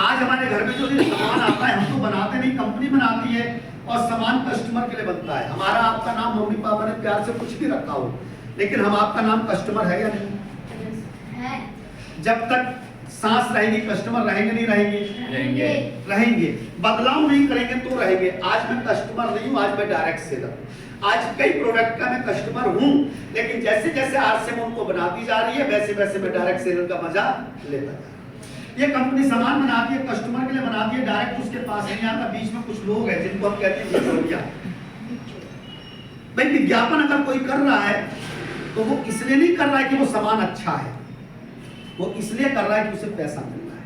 आज हमारे घर में जो भी सामान आता है हम तो बनाते नहीं, कंपनी बनाती है और सामान कस्टमर के लिए बनता है। हमारा आपका नाम मम्मी पापा ने प्यार से कुछ भी रखा हो, लेकिन हम आपका नाम कस्टमर है या नहीं है? जब तक सांस रहेगी कस्टमर रहेंगे नहीं रहेंगे? रहेंगे। बदलाव नहीं करेंगे तो रहेंगे। आज मैं कस्टमर नहीं हूँ, आज मैं डायरेक्ट सेलर। आज कई प्रोडक्ट का मैं कस्टमर हूँ, लेकिन जैसे जैसे आरसीएम उनको बनाती जा रही है वैसे वैसे मैं डायरेक्ट सेलर का मजा लेता जा रहा हूं। ये कंपनी सामान बनाती है, कस्टमर के लिए बनाती है, डायरेक्ट उसके पास नहीं आता। बीच में कुछ लोग हैं जिनको हम कहते हैं बिचौलिया। भाई विज्ञापन अगर कोई कर रहा है तो वो इसलिए नहीं कर रहा है कि वो सामान अच्छा है, वो इसलिए कर रहा है कि उसे पैसा मिल रहा है।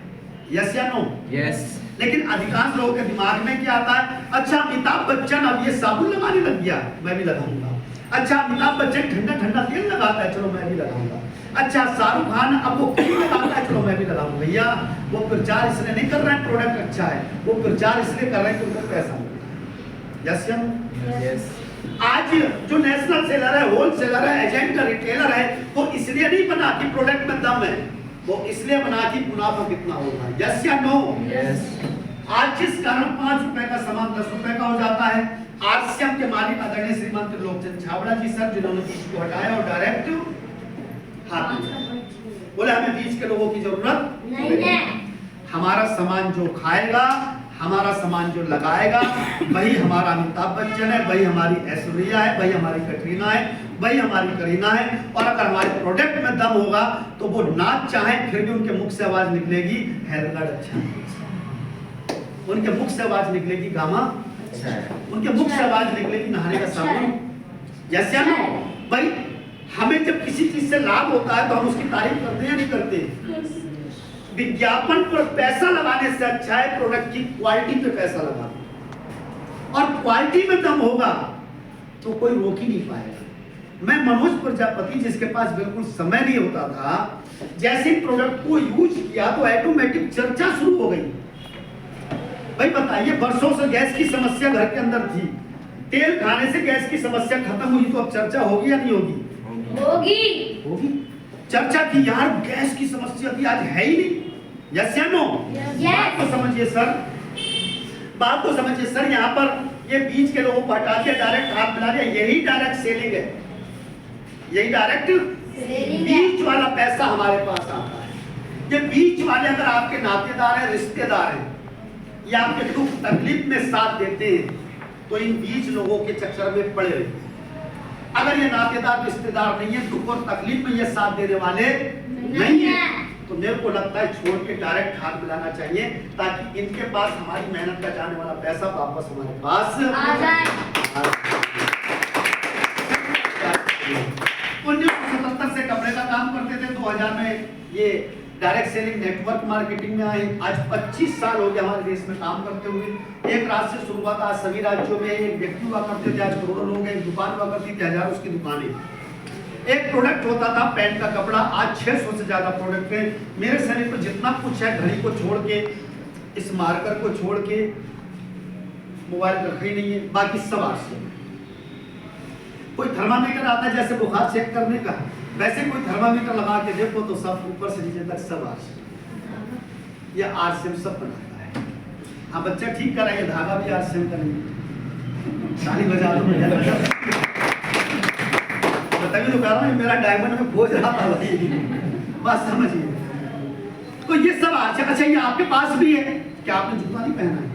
यस या नो? यस। लेकिन अधिकांश लोगों के दिमाग में क्या आता है, अच्छा अमिताभ बच्चन अब ये साबुन लगाने लग गया, मैं भी लगाऊंगा। अच्छा अमिताभ बच्चन ठंडा ठंडा तेल लगाता है, चलो मैं भी लगाऊंगा। अच्छा शाहरुख खान अब वो क्रीम लगाता है, चलो मैं भी लगाऊंगा। भैया वो प्रचार इसलिए नहीं कर रहे हैं प्रोडक्ट अच्छा है, वो प्रचार इसलिए कर रहे हैं कि उनको पैसा मिल रहा है। यस या नो? यस। आज जो नेशनल सेलर है, होलसेलर है, एजेंट है, रिटेलर है, वो इसलिए नहीं बना कि प्रोडक्ट में दम है, वो इसलिए बना कि मुनाफा कितना होगा। यस या नो? यस। आज जिस कारण 5 रुपए का सामान 10 रुपए का हो जाता है, आरसीएम के मालिक आदरणीय श्रीमंत लोकचंद छाबड़ा जी सर, जिन्होंने बीज को हटाया और डायरेक्ट हाथ में बोले हमें बीज के लोगों की जरूरत नहीं है। हमारा सामान जो खाएगा, हमारा सामान जो लगाएगा, वही हमारा अमिताभ बच्चन है, वही हमारी ऐश्वर्या है, वही हमारी कटरीना है, वही हमारी करीना है। और अगर हमारे प्रोडक्ट में दम होगा तो वो नाच चाहे फिर भी उनके मुख से आवाज निकलेगी हेलगढ़ अच्छा है, उनके मुख से आवाज निकलेगी गामा अच्छा है, उनके मुख से आवाज निकलेगी नहाने का साबुन। यस या नो? भाई हमें जब किसी चीज से लाभ होता है तो हम उसकी तारीफ करते हैं या नहीं करते? विज्ञापन पर पैसा लगाने से अच्छा है प्रोडक्ट की क्वालिटी पे पैसा लगाना, और क्वालिटी में दम होगा तो कोई रोक ही नहीं पाएगा। मैं मनोज प्रजापति जिसके पास बिल्कुल समय नहीं होता था, जैसे प्रोडक्ट को यूज किया तो ऑटोमेटिक चर्चा शुरू हो गई। भाई बताइए, वर्षों से गैस की समस्या घर के अंदर थी, तेल खाने से गैस की समस्या खत्म हुई तो अब चर्चा होगी या नहीं होगी? होगी। होगी। चर्चा की यार गैस की समस्या थी, आज है ही नहीं। यस या नो? बात को समझिए सर, बात को समझिए सर। यहाँ पर ये बीच के लोगों को हटा के डायरेक्ट हाथ मिला दिया, यही डायरेक्ट सेलिंग है, यही डायरेक्ट बीच वाला पैसा हमारे पास आता है। ये बीच वाले अगर आपके नातेदार हैं, रिश्तेदार हैं, या आपके दुख तकलीफ में साथ देते हैं तो इन बीच लोगों के चक्कर में पड़े रहते हैं। अगर ये नातेदार रिश्तेदार नहीं है, दुख और तकलीफ में ये साथ देने वाले नहीं है, तो मेरे को लगता है छोड़ के डायरेक्ट हाथ मिलाना चाहिए, ताकि इनके पास हमारी मेहनत का जाने वाला पैसा वापस हमारे पास आ जाए। 1977 से कपड़े का काम करते थे, 2000 में ये डायरेक्ट सेलिंग नेटवर्क मार्केटिंग में आए। आज 25 साल हो गए हमारे देश में काम करते हुए। एक राज्य से शुरुआत, आज सभी राज्यों में एक व्यक्ति हुआ करते थे, आज करोड़ों लोग हैं। दुकान हुआ करती थी, हजारों उसकी दुकानें। एक प्रोडक्ट होता था पैंट का कपड़ा, आज 600 से ज्यादा प्रोडक्ट है। मेरे शरीर पर जितना कुछ है, घड़ी को छोड़ के, इस मार्कर को छोड़ के, मोबाइल रखा ही नहीं है, बाकी सब आरसीएम। कोई थर्मामीटर आता है जैसे बुखार चेक करने का, वैसे कोई थर्मामीटर लगा के देखो तो सब ऊपर से नीचे तक सब आरसीएम। ये आरसीएम सब बनाता है। हाँ बच्चा ठीक कर रहा है, धागा भी आरसीएम का नहीं। ताली बजा दो। तभी तो कह रहा हूँ मेरा डायमंड में खोज रहा था भाई, बात समझिए। तो ये सब अच्छा, ये आपके पास भी है। क्या आपने जूता नहीं पहना है?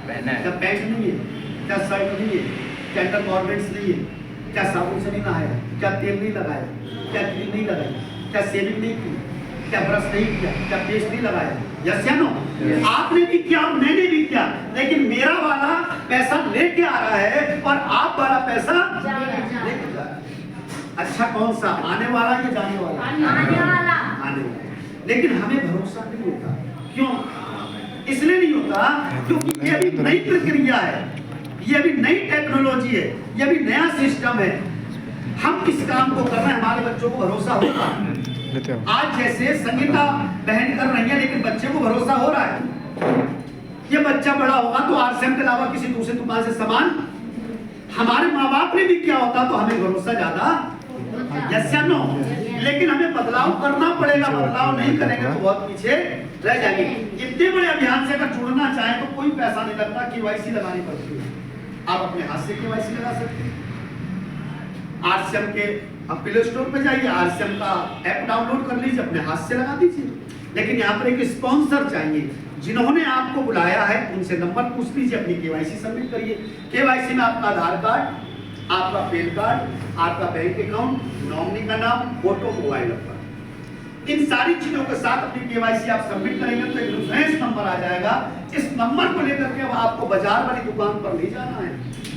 पहना है। क्या पैंट नहीं है? क्या शर्ट नहीं है? क्या अंडरगारमेंट्स नहीं है? क्या साबुन से नहीं नहाया? क्या तेल नहीं लगाया? क्या क्रीम नहीं लगाई? क्या शेविंग नहीं की? क्या ब्रश नहीं किया? क्या पेस्ट नहीं लगाया? यस या नो? आपने भी किया और मैंने भी किया, लेकिन मेरा वाला पैसा लेके आ रहा है और आप वाला पैसा लेके जा रहा है। अच्छा कौन सा, आने वाला या जाने वाला? आने वाला। आने वाला। लेकिन हमें भरोसा नहीं होता। क्यों? इसलिए नहीं होता क्योंकि ये अभी नई प्रक्रिया है, ये अभी नई टेक्नोलॉजी है, ये अभी नया सिस्टम है। हम इस काम को कर रहे हैं, हमारे बच्चों को भरोसा होगा। आज जैसे संगीता बहन कर रही है, लेकिन बच्चे को भरोसा हो रहा है। ये बच्चा बड़ा होगा तो आरसीएम के अलावा किसी दूसरी दुकान से सामान, हमारे माँ बाप ने भी किया होता तो हमें भरोसा ज्यादा। यस या नो? लेकिन हमें बदलाव करना पड़ेगा, बदलाव नहीं करेंगे तो बहुत पीछे रह जाएंगे। इतने बड़े अभियान से अगर जुड़ना चाहे तो कोई पैसा नहीं लगता, केवाईसी लगानी पड़ती है। आप अपने हाथ से केवाईसी लगा सकते हैं। आरसीएम के आप प्ले स्टोर पे जाइए, आरसीएम का ऐप डाउनलोड कर लीजिए, अपने हाथ से लगा दीजिए। लेकिन यहाँ पर एक स्पॉन्सर चाहिए, जिन्होंने आपको बुलाया है उनसे नंबर पूछ लीजिए, अपनी केवाईसी सबमिट करिए। केवाईसी में आपका आधार कार्ड, आपका पैन कार्ड, आपका बैंक अकाउंट, नॉमिनी का नाम, फोटो, मोबाइल नंबर, इन सारी चीजों के साथ अपनी केवाईसी आप सबमिट करेंगे तो एक रेफरेंस नंबर आ जाएगा। इस नंबर को लेकर के अब आपको बाजार वाली दुकान पर नहीं जाना है,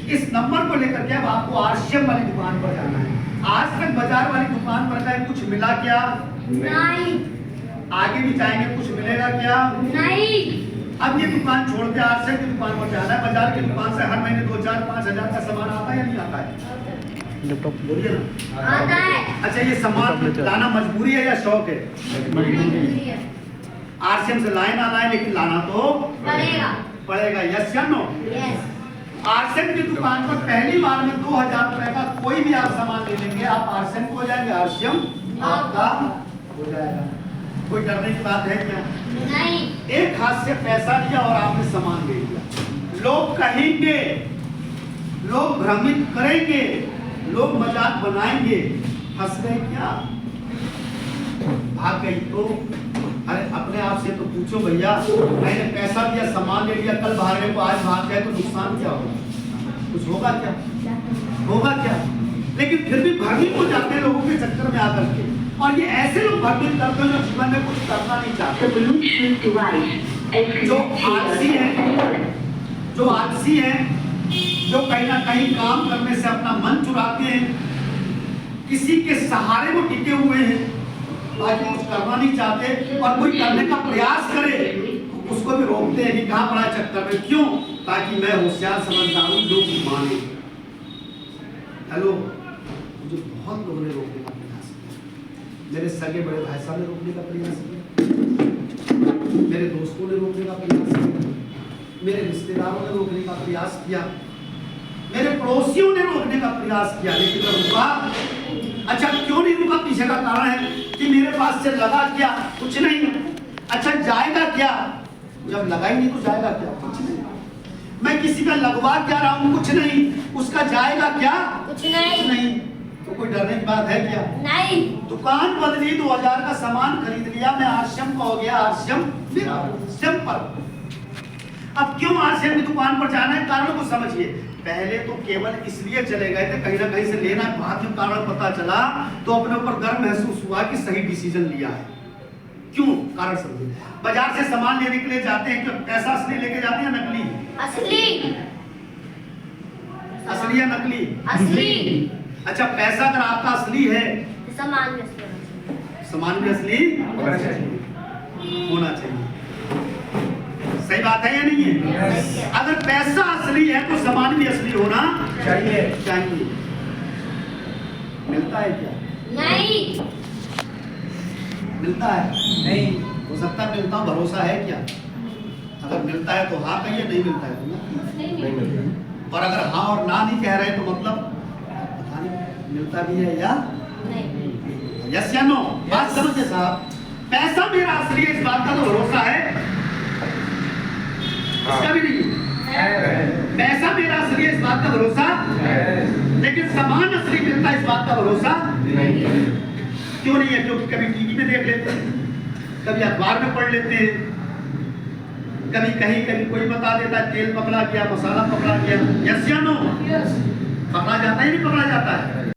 इस नंबर को लेकर के अब आपको आरसीएम वाली दुकान पर जाना है। आज तक बाजार वाली दुकान पर गए, कुछ मिला क्या? नहीं। आगे भी जाएंगे, कुछ मिलेगा क्या? नहीं। अब ये दुकान छोड़ के आरसीएम की दुकान पर जाना है। बाजार की दुकान से हर महीने 2-4-5 हजार का सामान आता है या नहीं आता है? बोलिए ना। आता है। अच्छा, ये सामान लाना मजबूरी है या शौक है? आरसीएम से लाए ना लाए, लेकिन लाना तो पड़ेगा। यस या नो? यस। आरसीएम की दुकान पर पहली बार में 2000 रुपए का कोई भी आप सामान ले लेंगे, आप आरसीएम को हो जाएंगे, आरसीएम आपका हो जाएगा। कोई डरने की बात है क्या? नहीं। एक हाथ से पैसा लिया और आपने सामान ले लिया, लोग कहेंगे, लोग भ्रमित करेंगे, लोग मजाक बनाएंगे, हंस गए क्या? भाग गई तो? अरे अपने आप से तो पूछो भैया, मैंने पैसा दिया, सामान ले लिया, कल भागने को आज भाग गए तो नुकसान क्या होगा? कुछ होगा क्या? होगा क्या? लेकिन फिर भी भ्रमित हो जाते हैं लोगों के चक्कर में आकर के, और ये ऐसे लोग भ्रमित करते हैं जो जीवन में कुछ करना नहीं चाहते। जो आलसी है, जो आलसी है, जो कहीं ना कहीं काम करने से अपना मन चुराते हैं, किसी के सहारे वो टिके हुए हैं, ताकि कुछ करना नहीं चाहते, और कोई करने का प्रयास करे उसको भी रोकते हैं कि कहाँ पड़ा चक्कर में, क्यों? ताकि मैं होशियार समझदार हूं, लोग माने। हेलो, मुझे बहुत लोगों ने रोकने का प्रयास किया, मेरे सगे बड़े भाई साहब ने रोकने का प्रयास किया, मेरे दोस्तों ने रोकने का प्रयास किया, मेरे रिश्तेदारों ने रोकने का प्रयास किया, मेरे पड़ोसियों ने रोकने का प्रयास किया, लेकिन मैं रुका। अच्छा, क्यों नहीं रुका? पीछे का कारण है कि मेरे पास से लगा क्या? कुछ नहीं। अच्छा, जाएगा क्या? जब लगा ही नहीं तो जाएगा क्या? कुछ नहीं। मैं किसी का लगवा क्या रहा हूँ? कुछ नहीं। उसका जाएगा क्या? कुछ नहीं। तो कोई डरने की बात है क्या? नहीं। दुकान बदली, 2000 का सामान खरीद लिया, मैं आरसीएम का हो गया, आरसीएम सिंपल। अब क्यों आरसीएम की दुकान पर जाना है? कारणों को समझिए। पहले तो केवल इसलिए चले गए थे, कहीं ना कहीं से लेना, बाद में कारण पता चला तो अपने ऊपर गर्व महसूस हुआ कि सही डिसीजन लिया है। क्यों? कारण समझिए। बाजार से सामान लेने के लिए जाते हैं, क्यों? पैसा असली लेके जाते हैं या नकली? असली। असली या नकली? असली। अच्छा, पैसा अगर आपका असली है, सामान में असली। सामान भी असली होना चाहिए। सही बात है या नहीं है? अगर पैसा असली है तो सामान भी असली होना चाहिए। मिलता है क्या? नहीं। मिलता है? नहीं। हो सकता है मिलता, भरोसा है क्या? अगर मिलता है तो हाँ कहिए, नहीं मिलता है तो नहीं मिलता। और अगर हाँ और ना नहीं कह रहे तो मतलब पता नहीं मिलता भी है या नहीं। यस या नो? बात समझे साहब? पैसा मेरा असली है, इस बात का तो भरोसा है? इसका भी नहीं। पैसा मेरा असली है, इस बात का भरोसा, लेकिन सामान असली मिलता है, इस बात का भरोसा क्यों नहीं है? क्योंकि कभी टीवी में देख लेते हैं, कभी अखबार में पढ़ लेते हैं, कभी कहीं कोई बता देता है तेल पकड़ा गया, मसाला पकड़ा गया। यस या नो? पकड़ा जाता है नहीं पकड़ा जाता है?